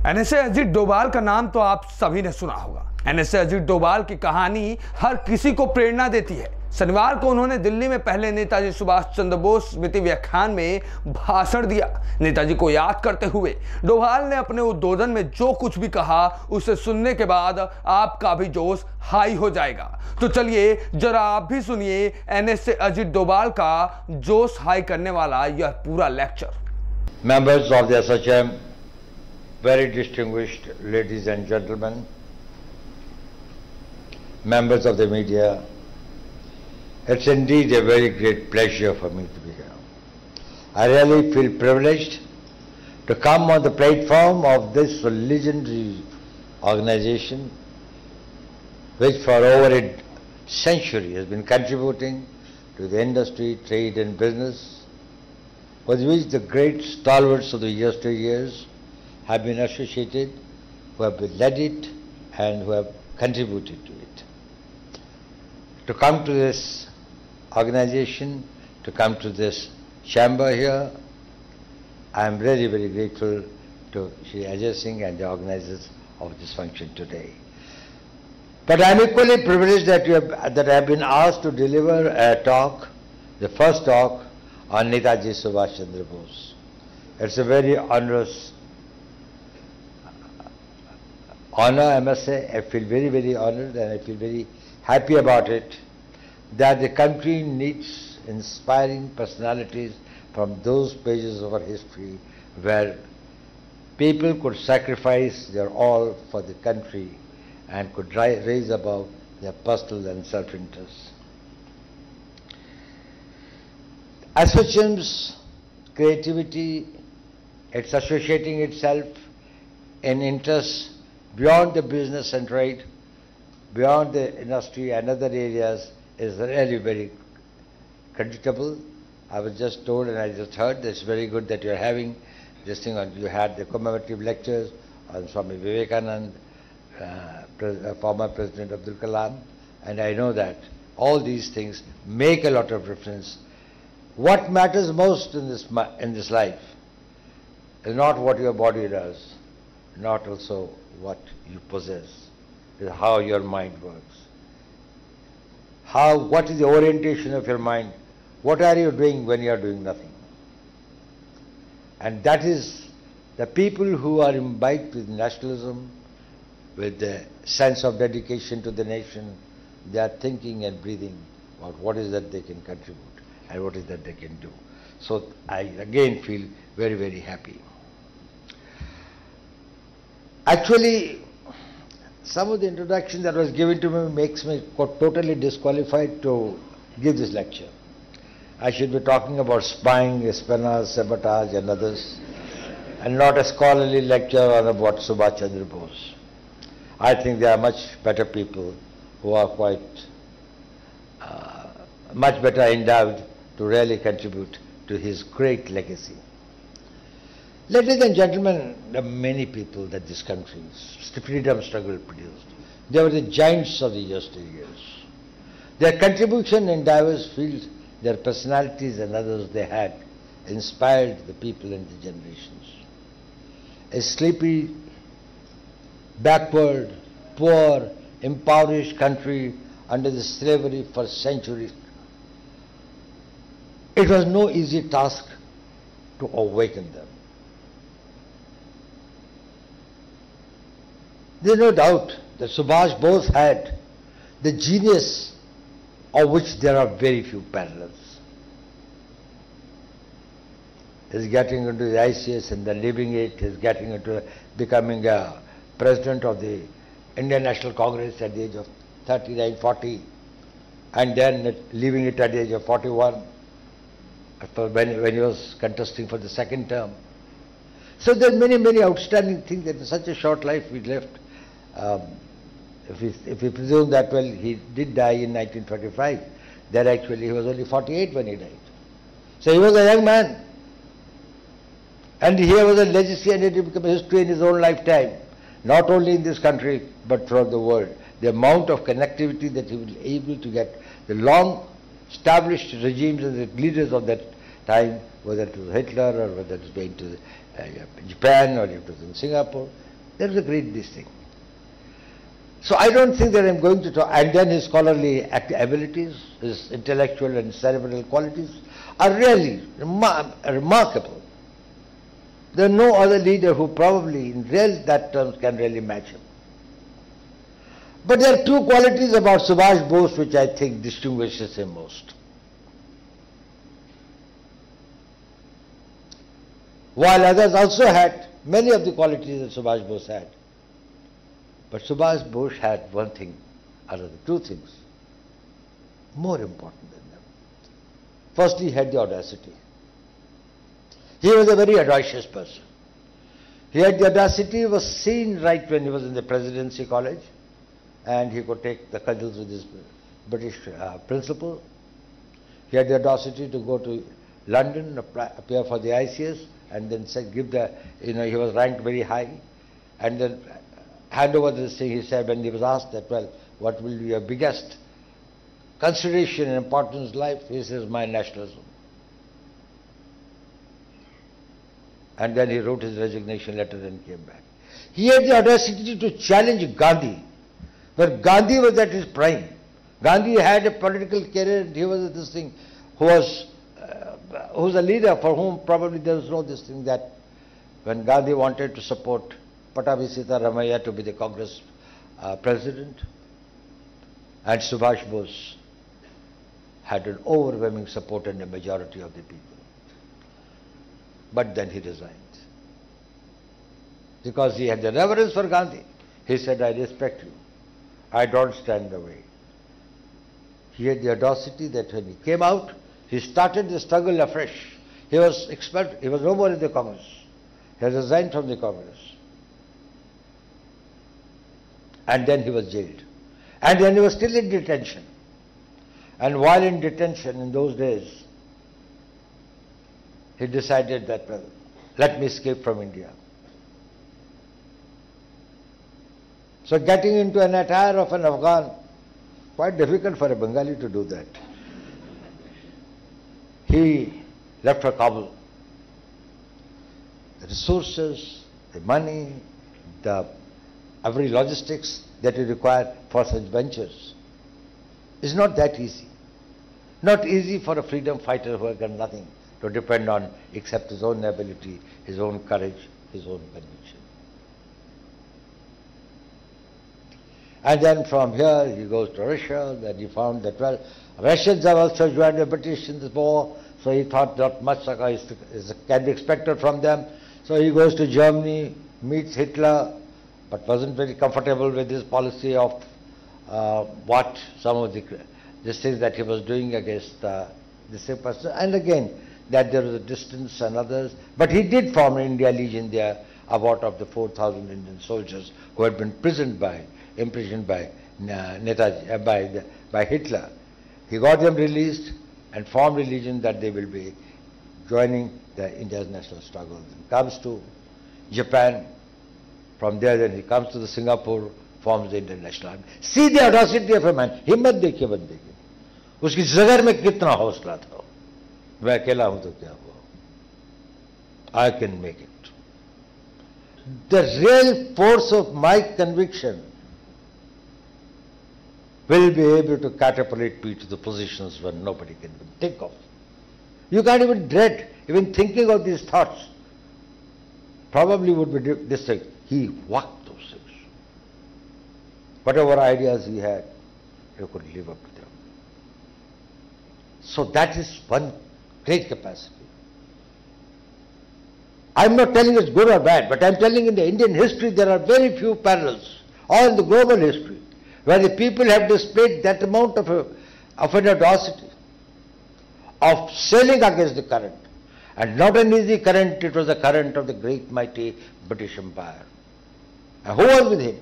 NSA Ajit Doval का नाम तो आप सभी ने सुना होगा। एनएसए अजीत डोभाल की कहानी हर किसी को प्रेरणा देती है। शनिवार को उन्होंने दिल्ली में पहले नेताजी सुभाष चंद्र बोस स्मृति व्याख्यान में भाषण दिया। नेताजी को याद करते हुए डोभाल ने अपने उद्बोधन में जो कुछ भी कहा उसे सुनने के बाद आपका भी जोश हाई हो जाएगा। तो चलिए जरा आप भी सुनिए एनएसए अजीत डोभाल का जोश हाई करने वाला यह पूरा lecture. Members of the SHM, very distinguished ladies and gentlemen, members of the media, it's indeed a very great pleasure for me to be here. I really feel privileged to come on the platform of this legendary organization which for over a century has been contributing to the industry, trade and business, with which the great stalwarts of the yesteryears have been associated, who have led it and who have contributed to it. To come to this organization, to come to this chamber here, I am really very grateful to Shri Ajay Singh and the organizers of this function today. But I am equally privileged that I have been asked to deliver a talk, the first talk on Netaji Subhash Chandra Bose. It's a very onerous honor, I must say. I feel very, very honored and I feel very happy about it, that the country needs inspiring personalities from those pages of our history where people could sacrifice their all for the country and could raise above their personal and self-interest. SHM's creativity, it's associating itself in interests beyond the business and trade, beyond the industry and other areas, is really very creditable. I was just told and I just heard that it's very good that you're having this thing on. You had the commemorative lectures on Swami Vivekanand, former President Abdul Kalam, and I know that all these things make a lot of difference. What matters most in this life is not what your body does, not also what you possess, is how your mind works. What is the orientation of your mind? What are you doing when you are doing nothing? And that is the people who are imbibed with nationalism, with the sense of dedication to the nation, they are thinking and breathing about what is that they can contribute and what is that they can do. So I again feel very, very happy. Actually, some of the introduction that was given to me makes me totally disqualified to give this lecture. I should be talking about spying, espionage, sabotage and others, and not a scholarly lecture on about Subhash Chandra Bose. I think there are much better people who are quite much better endowed to really contribute to his great legacy. Ladies and gentlemen, there are many people that this country's freedom struggle produced. They were the giants of the yesteryears. Their contribution in diverse fields, their personalities and others they had, inspired the people and the generations. A sleepy, backward, poor, impoverished country under the slavery for centuries, it was no easy task to awaken them. There is no doubt that Subhash Bose had the genius of which there are very few parallels. He's getting into the ICS and then leaving it, he's getting into becoming a president of the Indian National Congress at the age of 39, 40, and then leaving it at the age of 41, when he was contesting for the second term. So there are many, many outstanding things that in such a short life we left. If we presume that, well, he did die in 1925, then actually he was only 48 when he died. So he was a young man. And here was a legacy and it had become a history in his own lifetime, not only in this country, but throughout the world. The amount of connectivity that he was able to get, the long established regimes and the leaders of that time, whether it was Hitler or whether it was going to Japan or it was in Singapore, There is a great this thing. So I don't think that I'm going to talk, and then his scholarly abilities, his intellectual and cerebral qualities are really remarkable. There are no other leader who probably in real that terms can really match him. But there are two qualities about Subhash Bose which I think distinguishes him most. While others also had many of the qualities that Subhash Bose had. But Subhash Bose had one thing, or rather two things, more important than them. Firstly, he had the audacity. He was a very audacious person. He had the audacity, was seen right when he was in the Presidency College, and he could take the cudgels with his British principal. He had the audacity to go to London, appear for the ICS, and then said, give the, he was ranked very high, and then hand over this thing. He said, when he was asked that, well, what will be your biggest consideration and importance in life? He says, my nationalism. And then he wrote his resignation letter and came back. He had the audacity to challenge Gandhi, where Gandhi was at his prime. Gandhi had a political career, and he was this thing, who was a leader for whom probably there was no this thing that when Gandhi wanted to support Pattabhi Sitaramaiah to be the Congress president, and Subhash Bose had an overwhelming support and a majority of the people. But then he resigned. Because he had the reverence for Gandhi. He said, I respect you. I don't stand in the way. He had the audacity that when he came out, he started the struggle afresh. He was expelled. He was no more in the Congress. He had resigned from the Congress. And then he was jailed. And then he was still in detention. And while in detention in those days, he decided that, well, let me escape from India. So getting into an attire of an Afghan, quite difficult for a Bengali to do that. He left for Kabul. The resources, the money, every logistics that you require for such ventures is not that easy. Not easy for a freedom fighter who has got nothing to depend on except his own ability, his own courage, his own conviction. And then from here he goes to Russia. Then he found that, well, Russians have also joined the British in this war, so he thought not much can be expected from them. So he goes to Germany, meets Hitler, but wasn't very comfortable with his policy of what some of the things that he was doing against the same person. And again, that there was a distance and others. But he did form an India Legion there, about of the 4,000 Indian soldiers who had been imprisoned by Netaji, by Hitler. He got them released and formed a legion that they will be joining the India's national struggle. Then comes to Japan. From there, then he comes to the Singapore, forms the Indian National Army. See the audacity of a man. हिम्मत देखिए बंदे की. उसकी जगर में कितना हौसला था. मैं अकेला हूं तो क्या हुआ? I can make it. The real force of my conviction will be able to catapult me to the positions where nobody can even think of. You can't even dread, even thinking of these thoughts. Probably would be this thing. He walked those things. Whatever ideas he had, he could live up to them. So that is one great capacity. I'm not telling it's good or bad, but I'm telling in the Indian history there are very few parallels, or in the global history, where the people have displayed that amount of an audacity, of sailing against the current. And not an easy current, it was the current of the great mighty British Empire. And who was with him?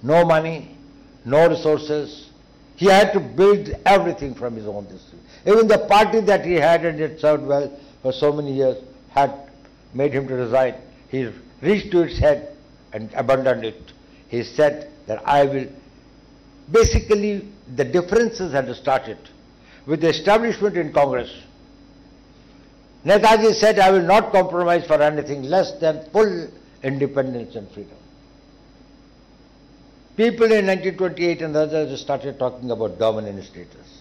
No money, no resources. He had to build everything from his own district. Even the party that he had, and it served well for so many years, had made him to resign. He reached to its head and abandoned it. He said that I will, basically the differences had started with the establishment in Congress. Netaji said, I will not compromise for anything less than full independence and freedom. People in 1928 and others started talking about dominant status.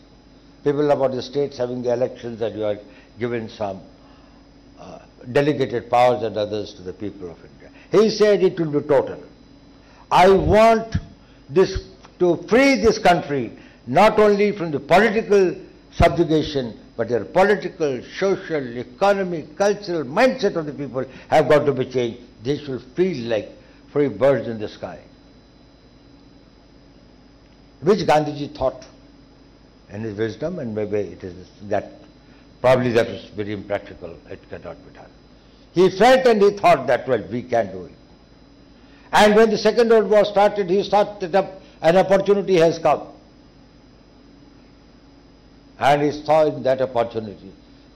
People about the states having the elections, that you are given some delegated powers and others to the people of India. He said it will be total. I want this to free this country not only from the political subjugation, but their political, social, economic, cultural mindset of the people have got to be changed. They should feel like free birds in the sky. Which Gandhiji thought in his wisdom, and maybe it is that, probably that was very impractical, it cannot be done. He felt and he thought that, well, we can do it. And when the Second World War started, he started up, an opportunity has come. And he saw in that opportunity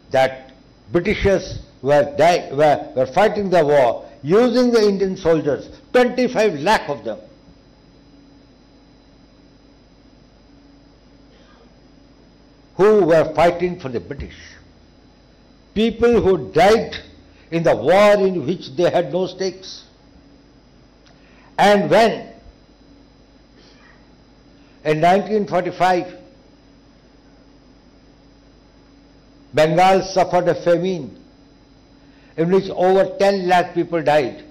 that Britishers were fighting the war using the Indian soldiers, 25 lakh of them. Who were fighting for the British. People who died in the war in which they had no stakes. And when in 1945 Bengal suffered a famine in which over 10 lakh people died.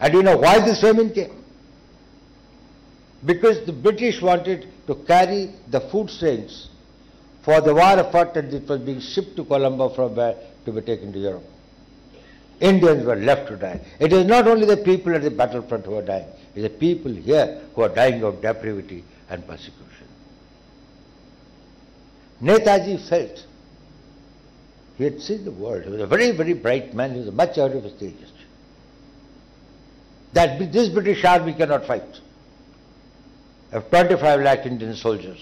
And you know why this famine came? Because the British wanted to carry the food trains for the war effort, and it was being shipped to Colombo from where to be taken to Europe. Indians were left to die. It is not only the people at the battlefront who are dying, it is the people here who are dying of depravity and persecution. Netaji felt, he had seen the world, he was a very, very bright man, he was much out of his ages, that this British army cannot fight. Of 25 lakh Indian soldiers,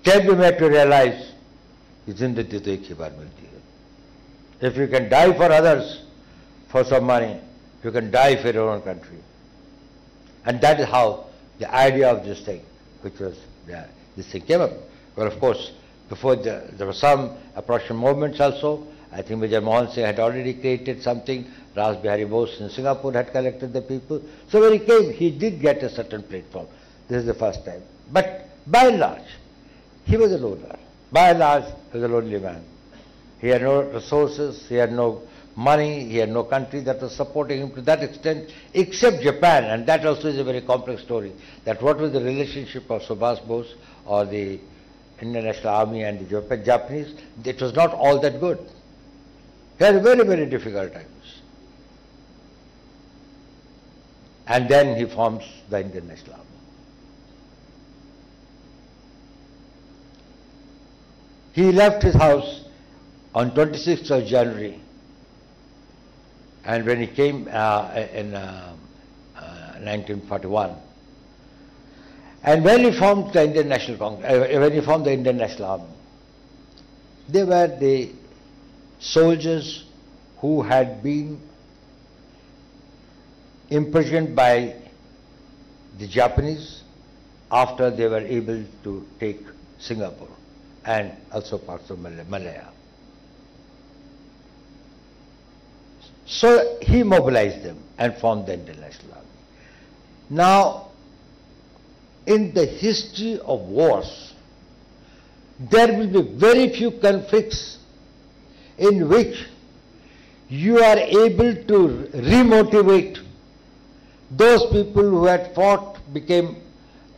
can be made to realize, zindagi to ek hi baar milti hai. If you can die for others for some money, you can die for your own country. And that is how the idea of this thing, which was there, this thing came up. Well, of course, before there were some approaching movements also. I think Vijay Mohan Singh had already created something. Ras Bihari Bose in Singapore had collected the people. So when he came, he did get a certain platform. This is the first time. But by and large, he was a loner. By and large, he was a lonely man. He had no resources, he had no money, he had no country that was supporting him to that extent, except Japan, and that also is a very complex story. That what was the relationship of Subhash Bose or the Indian National Army and the Japanese, it was not all that good. He had very, very difficult times. And then he forms the Indian National Army. He left his house on 26th of January, and when he came in 1941, and when he formed the Indian National Congress, when he formed the Indian National Army, they were the soldiers who had been imprisoned by the Japanese after they were able to take Singapore and also parts of Malaya. So he mobilized them and formed the Indian National Army. Now, in the history of wars, there will be very few conflicts in which you are able to remotivate those people who had fought, became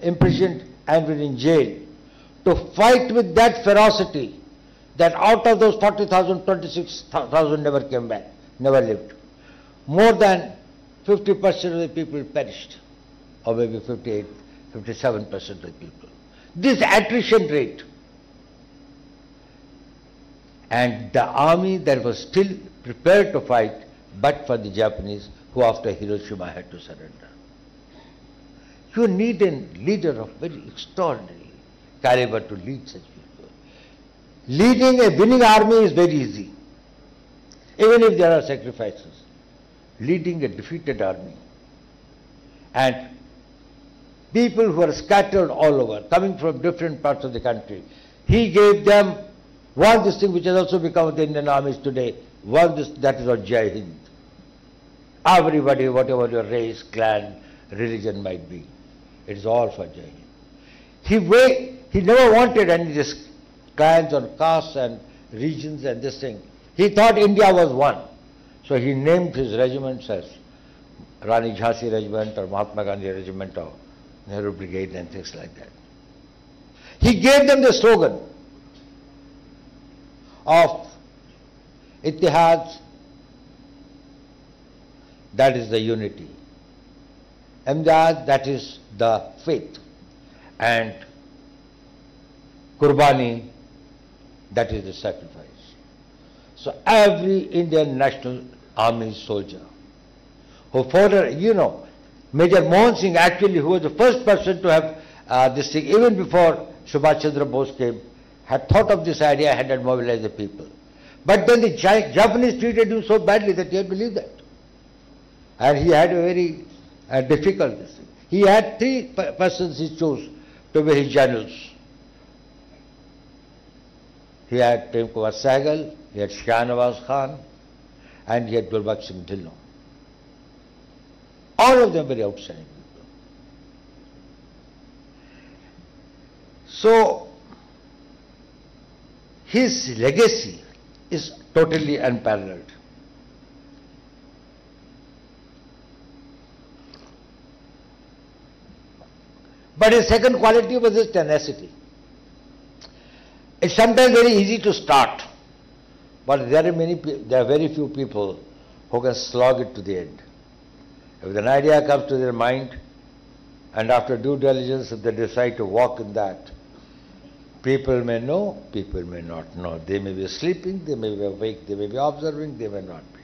imprisoned and were in jail, to fight with that ferocity that out of those 40,000, 26,000 never came back, never lived. More than 50% of the people perished, or maybe 58, 57% of the people. This attrition rate, and the army that was still prepared to fight, but for the Japanese, who after Hiroshima had to surrender. You need a leader of very extraordinary caliber to lead such people. Leading a winning army is very easy, even if there are sacrifices. Leading a defeated army and people who are scattered all over, coming from different parts of the country, he gave them this thing which has also become the Indian armies today, that is on Jai Hind. Everybody, whatever your race, clan, religion might be, it's all for Jai Hind. He never wanted any this clans or castes and regions and this thing. He thought India was one. So he named his regiments as Rani Jhansi Regiment or Mahatma Gandhi Regiment or Nehru Brigade and things like that. He gave them the slogan of Ittihad, that is the unity. Imdad, that is the faith. And Qurbani, that is the sacrifice. So every Indian National Army soldier who fought, Major Mohan Singh actually, who was the first person to have this thing, even before Subhash Chandra Bose came, had thought of this idea and had mobilized the people. But then the Japanese treated him so badly that he had to leave that. And he had a very difficult thing. He had three persons he chose to be his generals. He had Prem Kumar Sehgal, he had Shah Nawaz Khan, and he had Gulbaksh Singh Dhillon. All of them very outstanding people. So, his legacy is totally unparalleled. But his second quality was his tenacity. It's sometimes very easy to start, but there are very few people who can slog it to the end. If an idea comes to their mind, and after due diligence, if they decide to walk in that, people may know, people may not know. They may be sleeping, they may be awake, they may be observing, they may not be.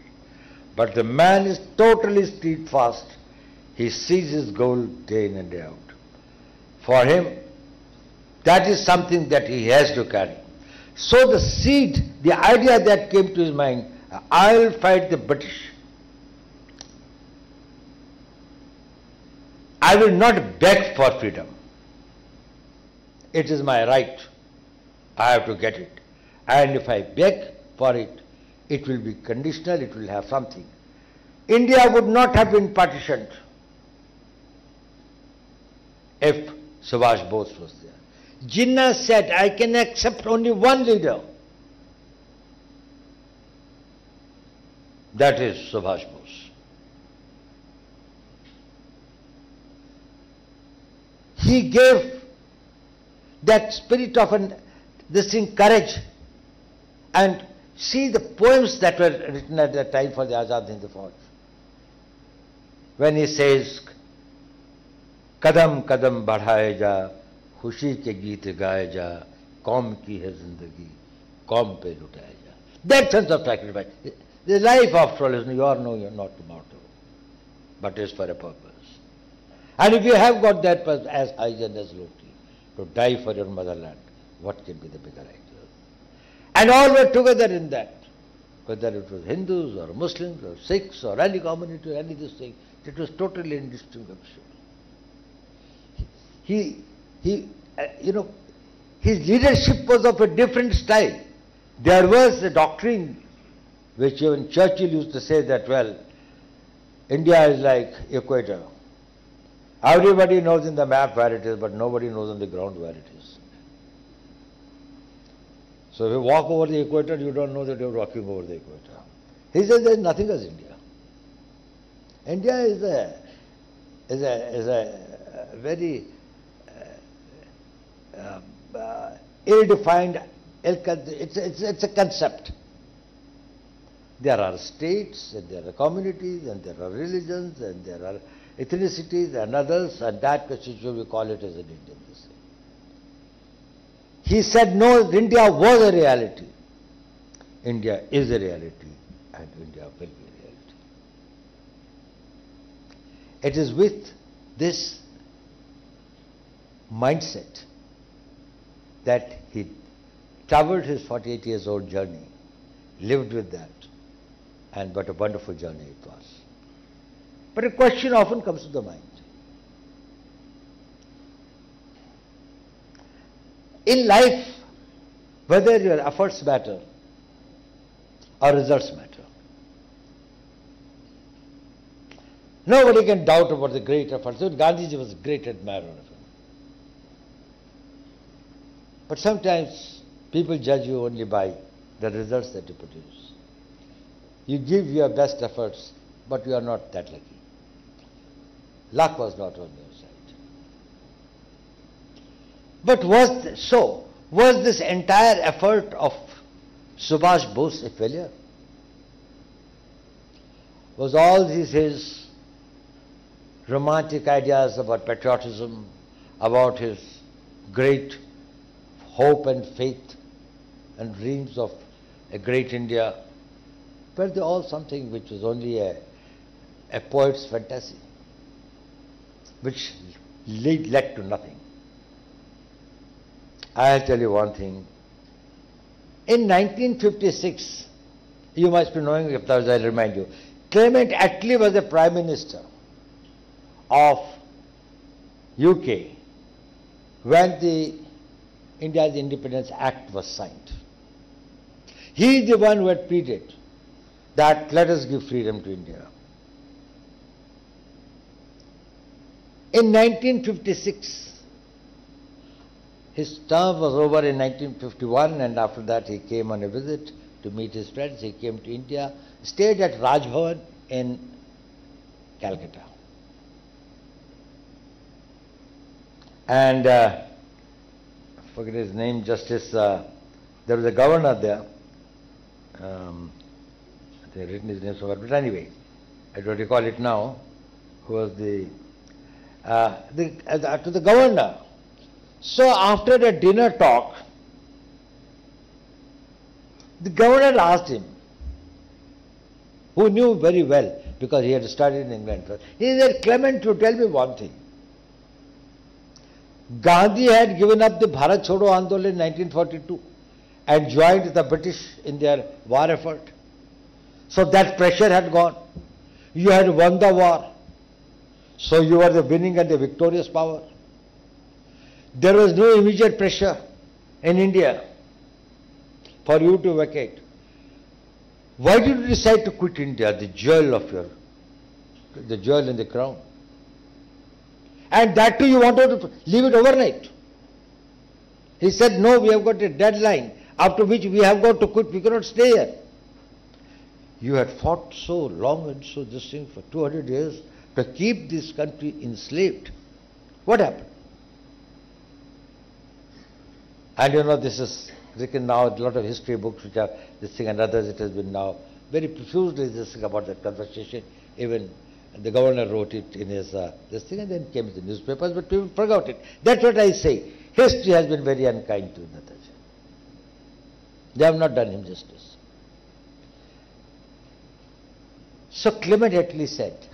But the man is totally steadfast. He sees his goal day in and day out. For him, that is something that he has to carry. So the seed, the idea that came to his mind, I will fight the British. I will not beg for freedom. It is my right. I have to get it. And if I beg for it, it will be conditional, it will have something. India would not have been partitioned if Subhash Bose was there. Jinnah said, I can accept only one leader. That is Subhash Bose. He gave that spirit of courage. And see the poems that were written at that time for the Azad Hind Fauj. When he says, कदम कदम बढ़ाए जा खुशी के गीत गाए जा कौम की है जिंदगी कौम पे लुटाए जा. That sense of sacrifice. The life after all is you're not tomorrow, but is for a purpose. And if you have got that purpose as high and as lofty, to die for your motherland, what can be the bigger ideal? And all were together in that, whether it was Hindus or Muslims or Sikhs or any community or any this thing, it was totally indistinguishable. His leadership was of a different style. There was a doctrine which even Churchill used to say that, well, India is like equator. Everybody knows in the map where it is, but nobody knows on the ground where it is. So if you walk over the equator, you don't know that you're walking over the equator. He says there is nothing as India. India is a very ill-defined, it's a concept. There are states, and there are communities, and there are religions, and there are ethnicities and others, and that we call it as an Indian. He said, no, India was a reality. India is a reality, and India will be a reality. It is with this mindset that he traveled his 48 years old journey, lived with that, and what a wonderful journey it was. But a question often comes to the mind. In life, whether your efforts matter or results matter, Nobody can doubt about the great effort. So Gandhiji was a great admirer of him. But sometimes people judge you only by the results that you produce. You give your best efforts, but you are not that lucky. Luck was not on your side. But was this entire effort of Subhash Bose a failure? Was all his romantic ideas about patriotism, about his great hope and faith and dreams of a great India, were they all something which was only a poet's fantasy, which led to nothing? I'll tell you one thing. In 1956, you must be knowing, because I'll remind you, Clement Attlee was the Prime Minister of UK when the India's Independence Act was signed. He is the one who had pleaded that let us give freedom to India. In 1956, his term was over in 1951, and after that he came on a visit to meet his friends. He came to India, stayed at Raj Bhavan in Calcutta. And I forget his name, Justice, there was a governor there. I think I've written his name somewhere, but anyway, I don't recall it now, who was to the governor. So after the dinner talk, the governor asked him, who knew very well, because he had studied in England first, he said, Clement, you tell me one thing. Gandhi had given up the Bharat Chodo Andolan in 1942 and joined the British in their war effort. So that pressure had gone. You had won the war. So you were the winning and the victorious power. There was no immediate pressure in India for you to vacate. Why did you decide to quit India, the jewel in the crown? And that too you wanted to leave it overnight. He said, no, we have got a deadline after which we have got to quit, we cannot stay here. You had fought so long and so this thing for 200 years to keep this country enslaved. What happened? And you know, this is written now, a lot of history books which are this thing and others, it has been now very profusely this thing about that conversation. Even the governor wrote it in his this thing and then came in the newspapers, but people forgot it. That's what I say. History has been very unkind to Netaji. They have not done him justice. So Clement Attlee said,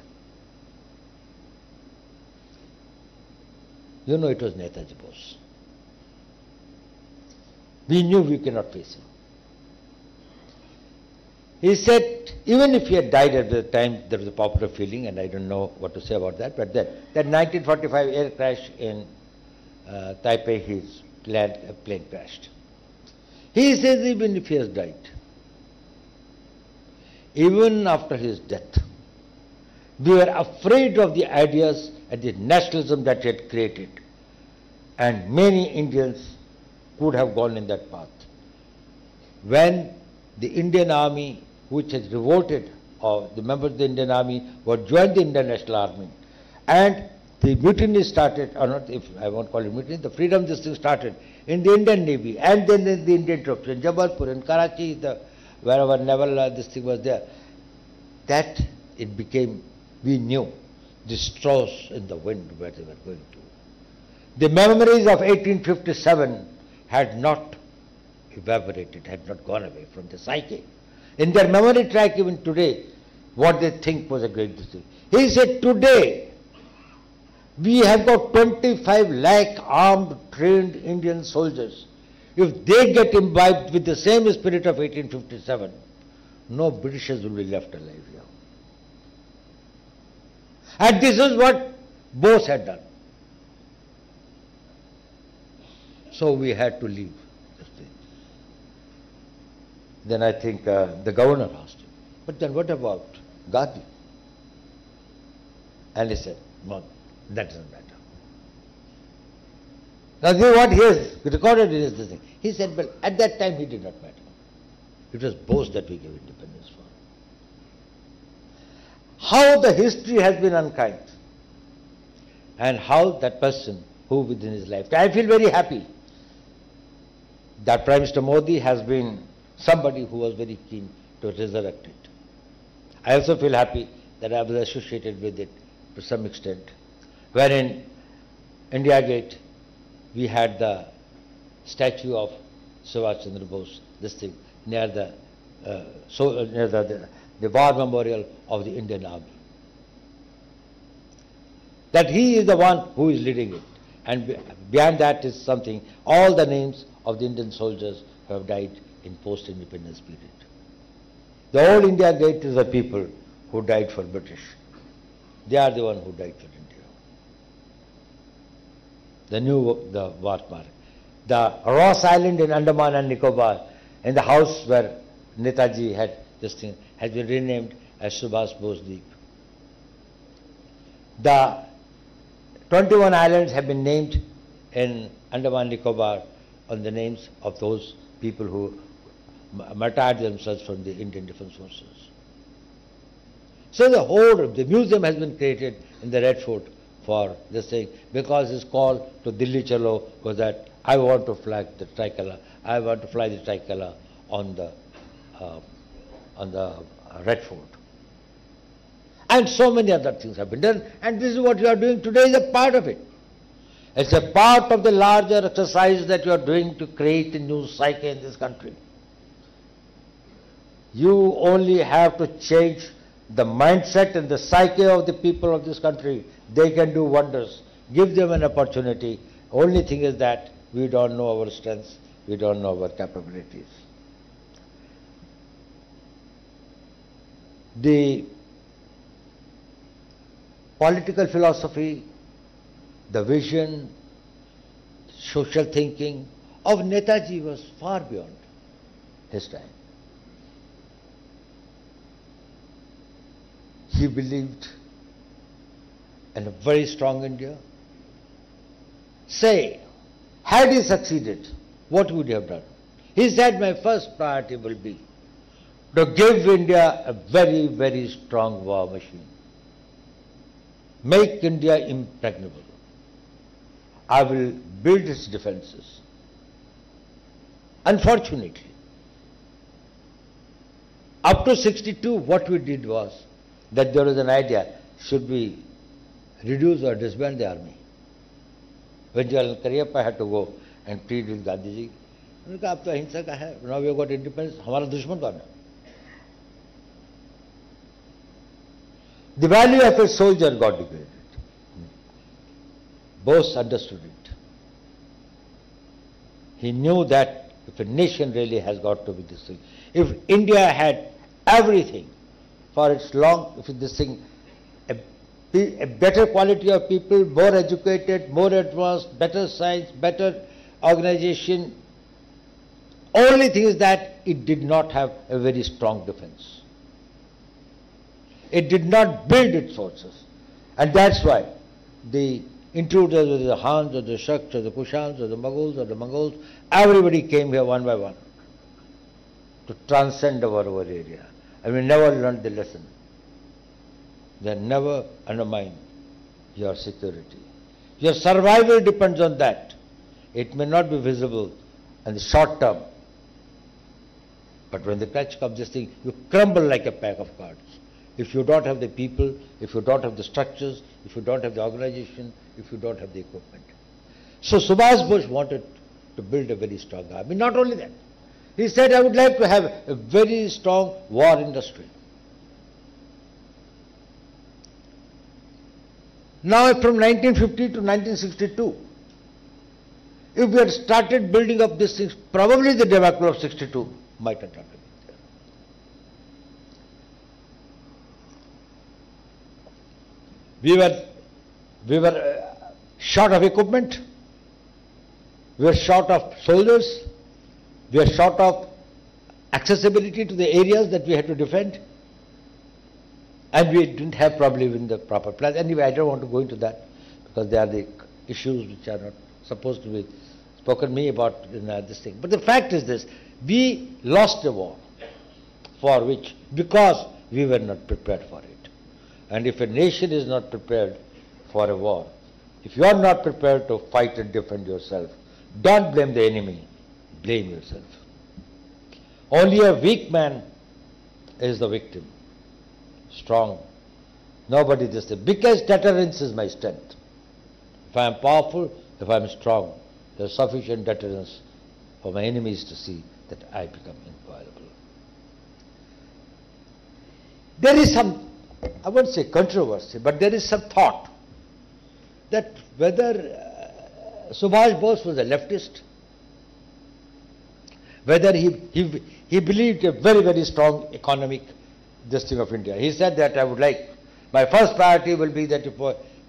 you know, it was Netaji Bose. We knew we cannot face him. He said, even if he had died at the time, there was a popular feeling, and I don't know what to say about that, but that 1945 air crash in Taipei, his plane crashed. He says, even if he has died, even after his death, we were afraid of the ideas and the nationalism that he had created, and many Indians could have gone in that path. When the Indian army, which has revolted, or the members of the Indian army were joined the Indian National Army, and the mutiny started, or not, if I won't call it mutiny, the freedom this thing started in the Indian Navy, and then in the Indian troops, in Jabalpur, in Karachi, wherever naval this thing was there, that it became, we knew, the straws in the wind where they were going to. The memories of 1857 had not evaporated, had not gone away from the psyche. In their memory track even today, what they think was a great decision. He said, today, we have got 25 lakh armed, trained Indian soldiers. If they get imbibed with the same spirit of 1857, no Britishers will be left alive here. And this is what Bose had done. So we had to leave this thing. Then I think the governor asked him, but then what about Gandhi? And he said, no, that doesn't matter. Now this is what he has recorded in his thing. He said, well, at that time he did not matter. It was Bose that we gave independence for. How the history has been unkind, and how that person who within his lifetime, I feel very happy that Prime Minister Modi has been somebody who was very keen to resurrect it. I also feel happy that I was associated with it to some extent, where in India Gate we had the statue of Subhash Chandra Bose, this thing, near the war memorial of the Indian Army. That he is the one who is leading it. And behind that is something, all the names of the Indian soldiers who have died in post-independence period. The old India Gate is the people who died for British. They are the one who died for India. The war mark. The Ross Island in Andaman and Nicobar, in the house where Netaji had this thing, has been renamed as Subhash Bose Deep. The 21 islands have been named in Andaman Nicobar on the names of those people who martyred themselves from the Indian Defence Forces. So the museum has been created in the Red Fort for this thing, because his call to Delhi Chalo was that I want to fly the tricolor, I want to fly the tricolor on the Red Fort. And so many other things have been done, and this is what you are doing today, is a part of it. It's a part of the larger exercise that you are doing to create a new psyche in this country. You only have to change the mindset and the psyche of the people of this country. They can do wonders. Give them an opportunity. Only thing is that we don't know our strengths, we don't know our capabilities. The political philosophy, the vision, social thinking of Netaji was far beyond his time. He believed in a very strong India. Say, had he succeeded, what would he have done? He said, my first priority will be to give India a very, very strong war machine. Make India impregnable. I will build its defenses. Unfortunately, up to 62, what we did was that there was an idea, should we reduce or disband the army? When General Cariappa had to go and plead with Gandhiji, उन्होंने कहा अब तो अहिंसा का है, now we have got independence, हमारा दुश्मन कौन है? The value of a soldier got degraded. Bose understood it. He knew that if a nation really has got to be this thing, if India had everything for its a better quality of people, more educated, more advanced, better science, better organization, only thing is that it did not have a very strong defense. It did not build its forces. And that's why the intruders, whether the Hans or the Shaks or the Kushans or the Mughals or the Mongols, everybody came here one by one to transcend our area. And we never learned the lesson. They never undermine your security. Your survival depends on that. It may not be visible in the short term, but when the catch comes, this thing, you crumble like a pack of cards. If you don't have the people, if you don't have the structures, if you don't have the organization, if you don't have the equipment. So Subhash Bose wanted to build a very strong army. Not only that, he said, I would like to have a very strong war industry. Now from 1950 to 1962, if we had started building up these things, probably the debacle of 62 might have happened. We were short of equipment, we were short of soldiers, we were short of accessibility to the areas that we had to defend, And we didn't have probably even the proper plans. Anyway, I don't want to go into that because they are the issues which are not supposed to be spoken me about in this thing. But the fact is this, we lost a war for which, because we were not prepared for it. And if a nation is not prepared for a war, if you are not prepared to fight and defend yourself, don't blame the enemy, blame yourself. Only a weak man is the victim. Strong. Nobody does it. Because deterrence is my strength. If I am powerful, if I am strong, there is sufficient deterrence for my enemies to see that I become inviolable. There is some, I won't say controversy, but there is some thought that whether Subhash Bose was a leftist, whether he believed a very, very strong economic this thing of India. He said that I would like, my first priority will be that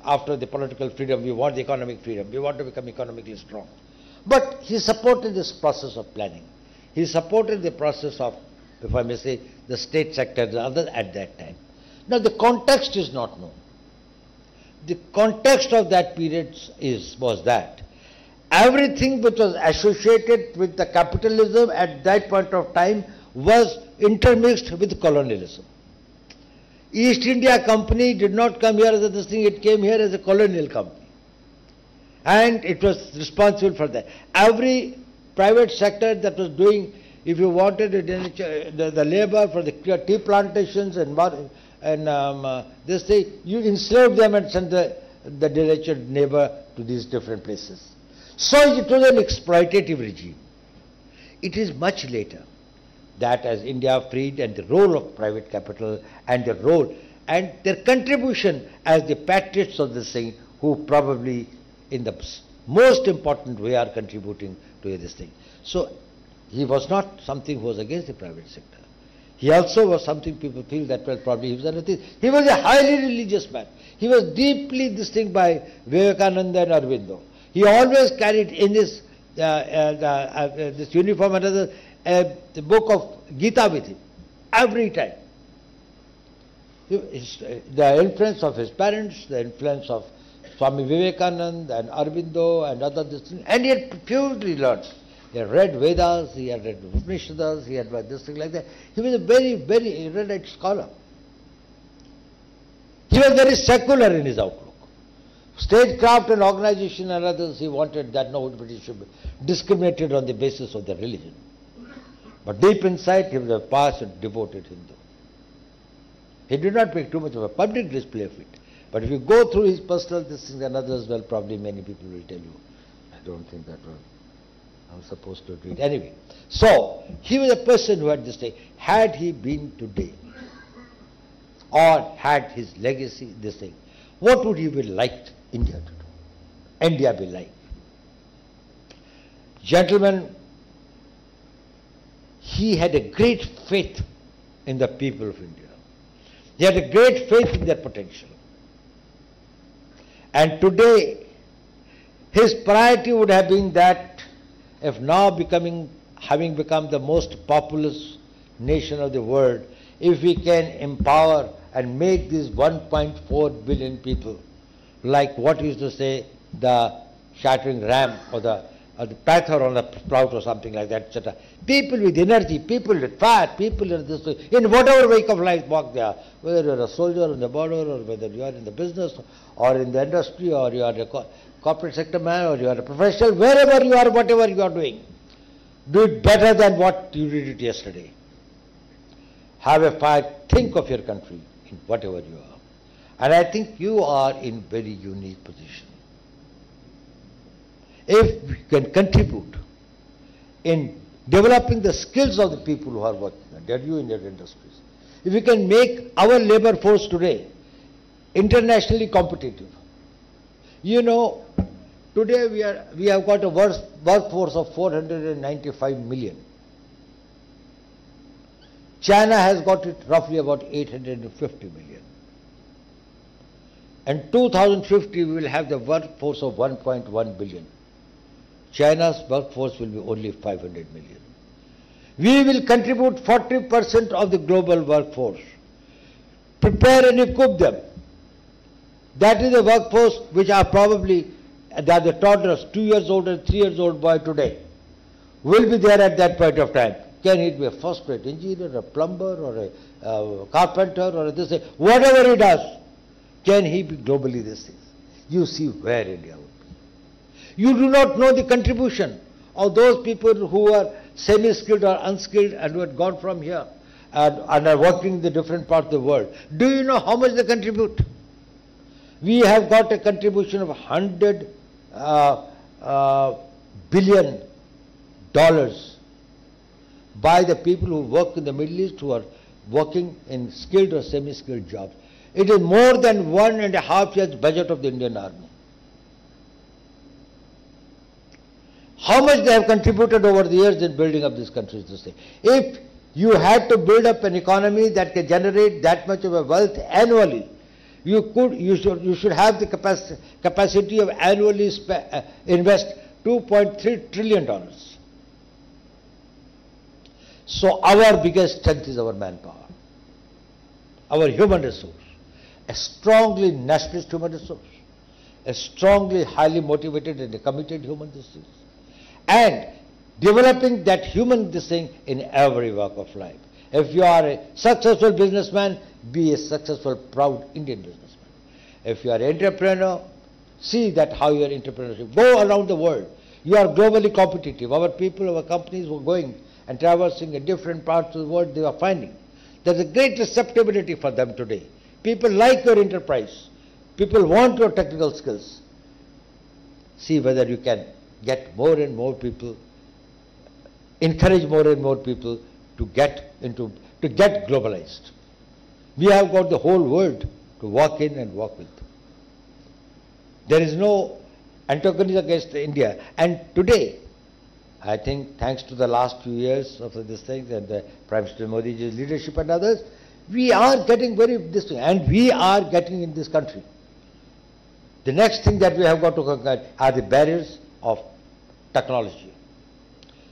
after the political freedom, we want the economic freedom. We want to become economically strong. But he supported this process of planning. He supported the process of, if I may say, the state sector, the others at that time. Now the context is not known. The context of that period was that everything which was associated with the capitalism at that point of time was intermixed with colonialism. East India Company did not come here as a this thing, it came here as a colonial company. And it was responsible for that. Every private sector that was doing, if you wanted the labor for the tea plantations and this thing, you enslaved them and sent the derelicted neighbor to these different places. So it was an exploitative regime. It is much later that as India freed and the role of private capital and the role and their contribution as the patriots of this thing who probably in the most important way are contributing to this thing. So he was not something who was against the private sector. He also was something people feel that well probably he was another thing. He was a highly religious man. He was deeply distinguished by Vivekananda and Aurobindo. He always carried in this this uniform and other the book of Gita with him every time. The influence of his parents, the influence of Swami Vivekananda and Aurobindo and other this thing, and he had purely learned. He had read Vedas, he had read Upanishads, he had read this thing like that. He was a very, very erudite scholar. He was very secular in his outlook. Statecraft and organization and others, he wanted that nobody should be discriminated on the basis of their religion. But deep inside, he was a pious and devoted Hindu. He did not make too much of a public display of it. But if you go through his personal things and others, well, probably many people will tell you, I don't think that I'm supposed to do it. Anyway, so he was a person who had this thing. Had he been today, or had his legacy this thing, what would he be like India to do? India be like? Gentlemen, he had a great faith in the people of India. He had a great faith in their potential. And today, his priority would have been that if now having become the most populous nation of the world, if we can empower and make these 1.4 billion people, like what used to say the shattering ram or the panther on a sprout or something like that, etc. People with energy, people with fire, people in this, in whatever wake of life walk they are, whether you are a soldier on the border or whether you are in the business or in the industry or you are a corporate sector man or you are a professional, wherever you are, whatever you are doing, do it better than what you did it yesterday. Have a fire, think of your country in whatever you are. And I think you are in very unique position. If we can contribute in developing the skills of the people who are working, and you in your industries, if we can make our labor force today internationally competitive. You know, today we have got a workforce of 495 million. China has got it roughly about 850 million. In 2050 we will have the workforce of 1.1 billion. China's workforce will be only 500 million. We will contribute 40% of the global workforce. prepare and equip them. That is a workforce which are probably, they are the toddlers, 2 years old and 3 years old boy today, will be there at that point of time. Can he be a first-rate engineer, a plumber, or a carpenter, or this, whatever he does, can he be globally this thing? You see where India would be. You do not know the contribution of those people who are semi-skilled or unskilled and who had gone from here and are working in the different parts of the world. Do you know how much they contribute? We have got a contribution of $100 billion by the people who work in the Middle East, who are working in skilled or semi-skilled jobs. It is more than 1.5 years budget of the Indian Army. How much they have contributed over the years in building up this country to say. If you had to build up an economy that can generate that much of a wealth annually, you should have the capacity of annually invest $2.3 trillion. So our biggest strength is our manpower, our human resource, a strongly nationalist human resource, a strongly highly motivated and committed human resource, and developing that human thing in every walk of life. If you are a successful businessman, be a successful, proud Indian businessman. If you are an entrepreneur, see that how your entrepreneurship. Go around the world. You are globally competitive. Our people, our companies were going and traversing in different parts of the world. They are finding there's a great receptibility for them today. People like your enterprise. People want your technical skills. See whether you can get more and more people, encourage more and more people to get globalized. We have got the whole world to walk in and walk with. There is no antagonism against India. And today, I think thanks to the last few years of this thing and the Prime Minister Modi's leadership and others, we are getting this thing, and we are getting in this country. The next thing that we have got to conquer are the barriers of technology.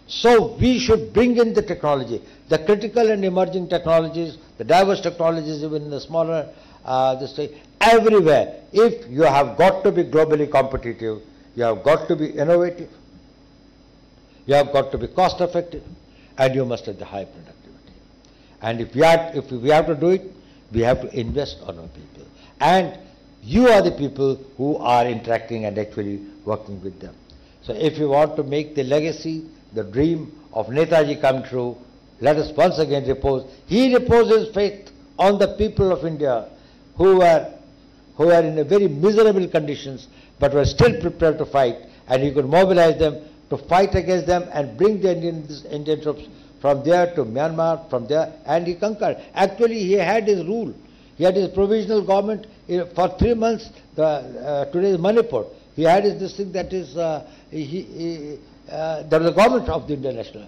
So we should bring in the technology, the critical and emerging technologies, the diverse technologies, even in the smaller, everywhere. If you have got to be globally competitive, you have got to be innovative, you have got to be cost effective, and you must have the high productivity. And if we have to do it, we have to invest on our people. And you are the people who are interacting and actually working with them. So if you want to make the legacy, the dream of Netaji come true, let us once again repose. He reposes faith on the people of India who are in a very miserable conditions but were still prepared to fight, and he could mobilize them to fight against them and bring the Indian troops from there to Myanmar, from there, and he conquered. Actually, he had his rule. He had his provisional government for 3 months. Today's Manipur. He had his this thing that is there was a government of the Indian national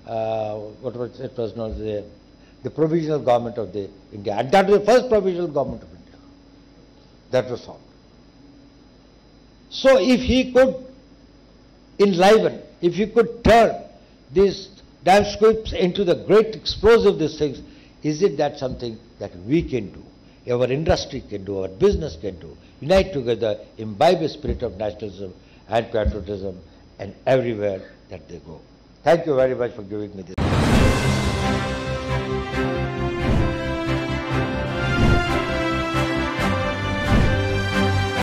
it was known as the provisional government of the India, and that was the first provisional government of India that was formed. So if he could enliven, if he could turn these damn scripts into the great explosive these things, is it that something that we can do, our industry can do, our business can do, unite together, imbibe a spirit of nationalism and patriotism and everywhere that they go. Thank you very much for giving me this.